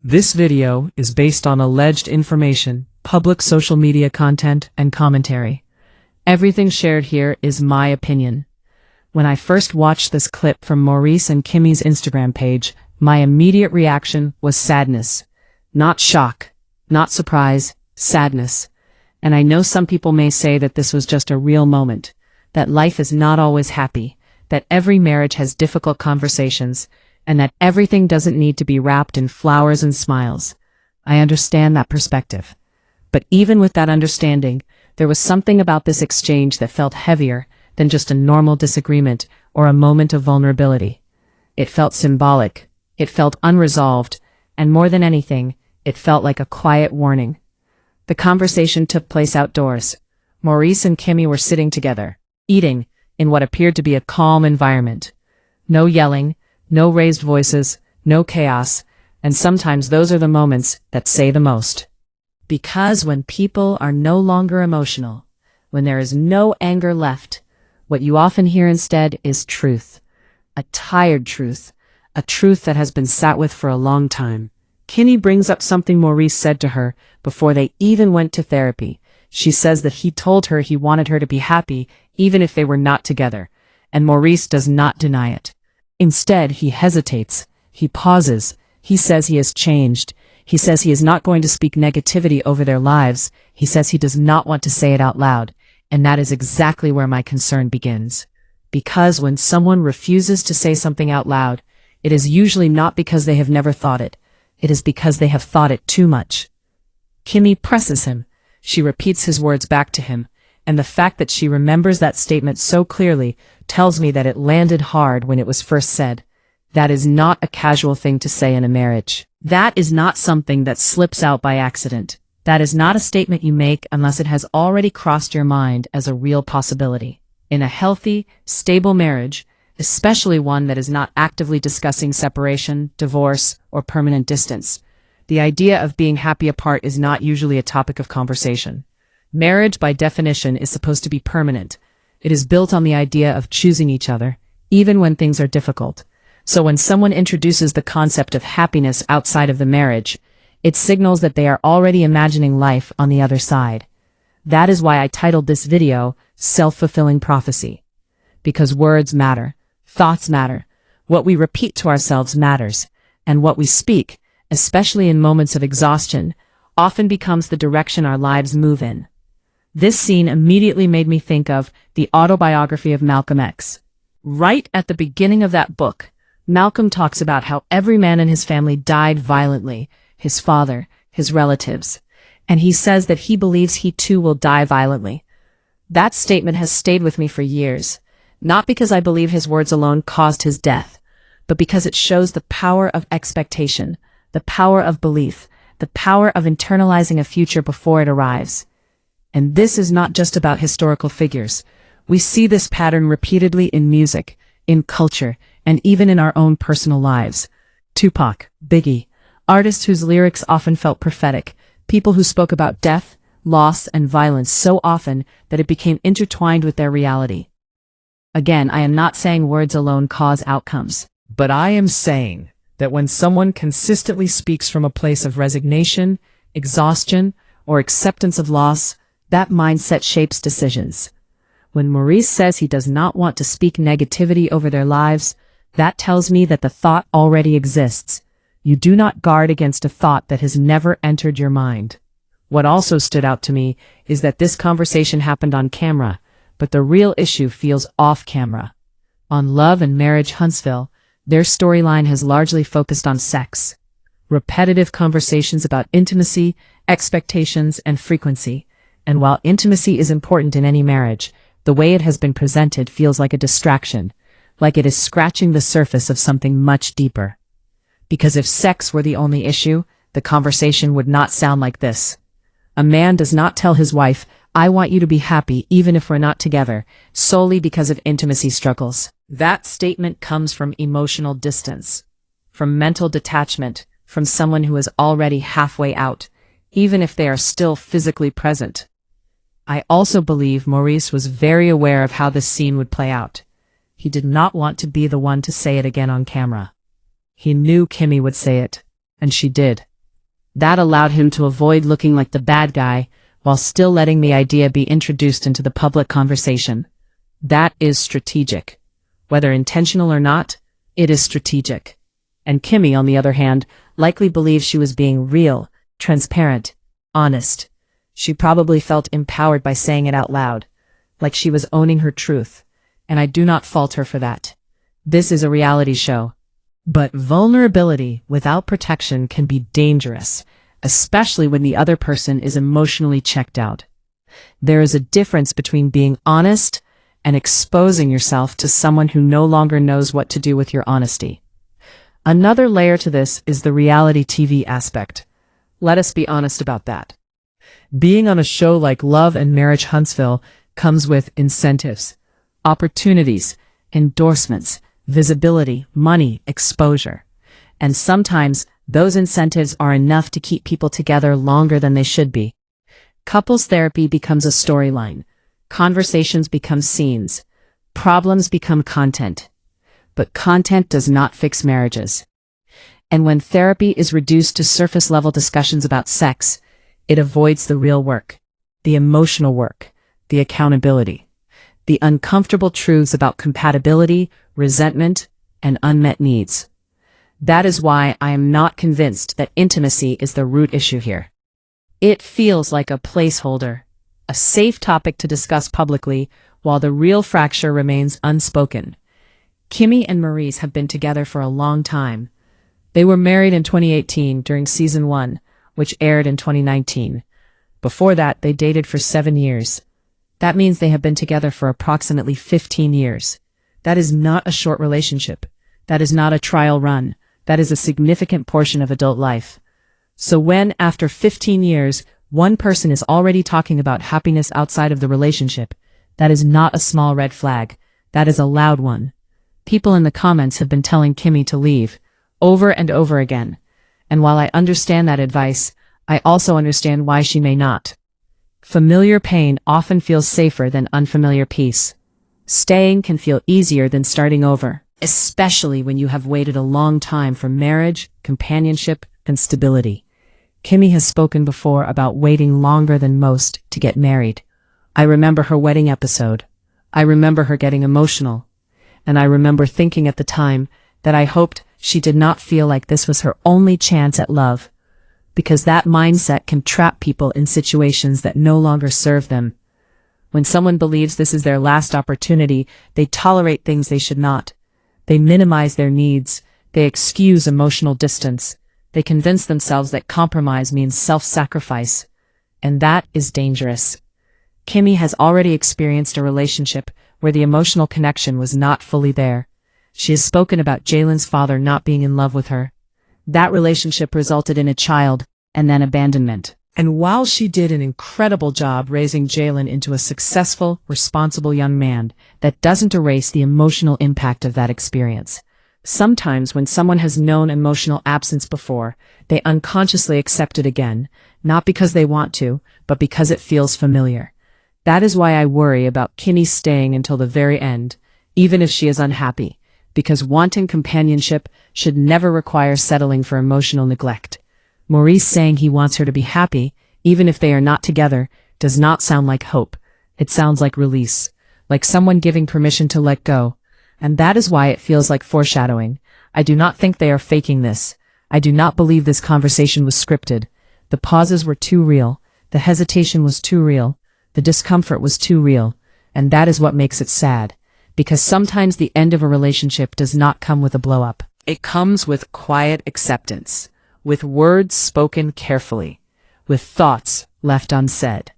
This video is based on alleged information, public social media content, and commentary. Everything shared here is my opinion. When I first watched this clip from Maurice and Kimmi's Instagram page, my immediate reaction was sadness. Not shock, not surprise, sadness. And I know some people may say that this was just a real moment, that life is not always happy, that every marriage has difficult conversations, and that everything doesn't need to be wrapped in flowers and smiles. I understand that perspective. But even with that understanding, there was something about this exchange that felt heavier than just a normal disagreement or a moment of vulnerability. It felt symbolic, it felt unresolved, and more than anything, it felt like a quiet warning. The conversation took place outdoors. Maurice and Kimmi were sitting together, eating, in what appeared to be a calm environment. No yelling, no raised voices, no chaos, and sometimes those are the moments that say the most. Because when people are no longer emotional, when there is no anger left, what you often hear instead is truth. A tired truth, a truth that has been sat with for a long time. Kimmi brings up something Maurice said to her before they even went to therapy. She says that he told her he wanted her to be happy even if they were not together, and Maurice does not deny it. Instead, he hesitates, he pauses, he says he has changed, he says he is not going to speak negativity over their lives, he says he does not want to say it out loud, and that is exactly where my concern begins. Because when someone refuses to say something out loud, it is usually not because they have never thought it, it is because they have thought it too much. Kimmi presses him, she repeats his words back to him, and the fact that she remembers that statement so clearly tells me that it landed hard when it was first said. That is not a casual thing to say in a marriage. That is not something that slips out by accident. That is not a statement you make unless it has already crossed your mind as a real possibility. In a healthy, stable marriage, especially one that is not actively discussing separation, divorce, or permanent distance, the idea of being happy apart is not usually a topic of conversation. Marriage, by definition, is supposed to be permanent. It is built on the idea of choosing each other, even when things are difficult. So when someone introduces the concept of happiness outside of the marriage, it signals that they are already imagining life on the other side. That is why I titled this video, Self-Fulfilling Prophecy. Because words matter, thoughts matter, what we repeat to ourselves matters, and what we speak, especially in moments of exhaustion, often becomes the direction our lives move in. This scene immediately made me think of the autobiography of Malcolm X. Right at the beginning of that book, Malcolm talks about how every man in his family died violently, his father, his relatives, and he says that he believes he too will die violently. That statement has stayed with me for years, not because I believe his words alone caused his death, but because it shows the power of expectation, the power of belief, the power of internalizing a future before it arrives. And this is not just about historical figures. We see this pattern repeatedly in music, in culture, and even in our own personal lives. Tupac, Biggie, artists whose lyrics often felt prophetic, people who spoke about death, loss, and violence so often that it became intertwined with their reality. Again, I am not saying words alone cause outcomes, but I am saying that when someone consistently speaks from a place of resignation, exhaustion, or acceptance of loss, that mindset shapes decisions. When Maurice says he does not want to speak negativity over their lives, that tells me that the thought already exists. You do not guard against a thought that has never entered your mind. What also stood out to me is that this conversation happened on camera, but the real issue feels off camera. On Love and Marriage Huntsville, their storyline has largely focused on sex. Repetitive conversations about intimacy, expectations, and frequency. And while intimacy is important in any marriage, the way it has been presented feels like a distraction, like it is scratching the surface of something much deeper. Because if sex were the only issue, the conversation would not sound like this. A man does not tell his wife, "I want you to be happy even if we're not together," solely because of intimacy struggles. That statement comes from emotional distance, from mental detachment, from someone who is already halfway out, even if they are still physically present. I also believe Maurice was very aware of how this scene would play out. He did not want to be the one to say it again on camera. He knew Kimmi would say it, and she did. That allowed him to avoid looking like the bad guy while still letting the idea be introduced into the public conversation. That is strategic. Whether intentional or not, it is strategic. And Kimmi, on the other hand, likely believed she was being real, transparent, honest. She probably felt empowered by saying it out loud, like she was owning her truth, and I do not fault her for that. This is a reality show. But vulnerability without protection can be dangerous, especially when the other person is emotionally checked out. There is a difference between being honest and exposing yourself to someone who no longer knows what to do with your honesty. Another layer to this is the reality TV aspect. Let us be honest about that. Being on a show like Love and Marriage Huntsville comes with incentives, opportunities, endorsements, visibility, money, exposure. And sometimes those incentives are enough to keep people together longer than they should be. Couples therapy becomes a storyline. Conversations become scenes. Problems become content. But content does not fix marriages. And when therapy is reduced to surface-level discussions about sex, it avoids the real work, the emotional work, the accountability, the uncomfortable truths about compatibility, resentment, and unmet needs. That is why I am not convinced that intimacy is the root issue here. It feels like a placeholder, a safe topic to discuss publicly, while the real fracture remains unspoken. Kimmi and Maurice have been together for a long time. They were married in 2018 during season 1, which aired in 2019. Before that, they dated for 7 years. That means they have been together for approximately 15 years. That is not a short relationship. That is not a trial run. That is a significant portion of adult life. So when, after 15 years, one person is already talking about happiness outside of the relationship, that is not a small red flag. That is a loud one. People in the comments have been telling Kimmi to leave, over and over again. And while I understand that advice, I also understand why she may not. Familiar pain often feels safer than unfamiliar peace. Staying can feel easier than starting over, especially when you have waited a long time for marriage, companionship, and stability. Kimmi has spoken before about waiting longer than most to get married. I remember her wedding episode. I remember her getting emotional. And I remember thinking at the time that I hoped she did not feel like this was her only chance at love, because that mindset can trap people in situations that no longer serve them. When someone believes this is their last opportunity, they tolerate things they should not. They minimize their needs. They excuse emotional distance. They convince themselves that compromise means self-sacrifice. And that is dangerous. Kimmi has already experienced a relationship where the emotional connection was not fully there. She has spoken about Jalen's father not being in love with her. That relationship resulted in a child, and then abandonment. And while she did an incredible job raising Jalen into a successful, responsible young man, that doesn't erase the emotional impact of that experience. Sometimes when someone has known emotional absence before, they unconsciously accept it again, not because they want to, but because it feels familiar. That is why I worry about Kimmi staying until the very end, even if she is unhappy, because wanting companionship should never require settling for emotional neglect. Maurice saying he wants her to be happy, even if they are not together, does not sound like hope. It sounds like release, like someone giving permission to let go. And that is why it feels like foreshadowing. I do not think they are faking this. I do not believe this conversation was scripted. The pauses were too real. The hesitation was too real. The discomfort was too real. And that is what makes it sad. Because sometimes the end of a relationship does not come with a blow-up. It comes with quiet acceptance, with words spoken carefully, with thoughts left unsaid,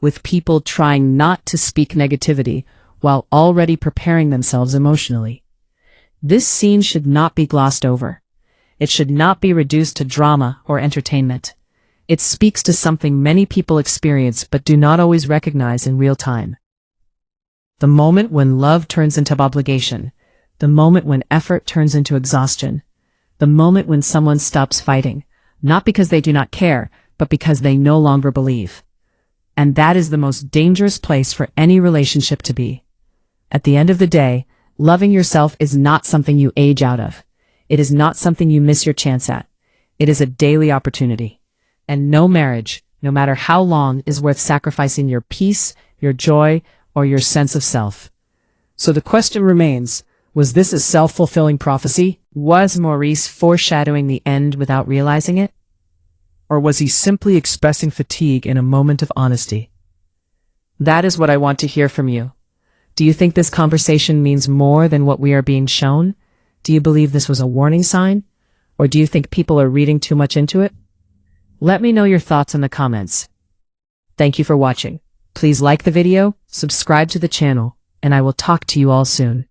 with people trying not to speak negativity while already preparing themselves emotionally. This scene should not be glossed over. It should not be reduced to drama or entertainment. It speaks to something many people experience but do not always recognize in real time. The moment when love turns into obligation, the moment when effort turns into exhaustion, the moment when someone stops fighting, not because they do not care, but because they no longer believe. And that is the most dangerous place for any relationship to be. At the end of the day, loving yourself is not something you age out of. It is not something you miss your chance at. It is a daily opportunity. and no marriage, no matter how long, is worth sacrificing your peace, your joy, or your sense of self. So the question remains, was this a self-fulfilling prophecy? Was Maurice foreshadowing the end without realizing it? Or was he simply expressing fatigue in a moment of honesty? That is what I want to hear from you. Do you think this conversation means more than what we are being shown? Do you believe this was a warning sign? Or do you think people are reading too much into it? Let me know your thoughts in the comments. Thank you for watching. Please like the video, subscribe to the channel, and I will talk to you all soon.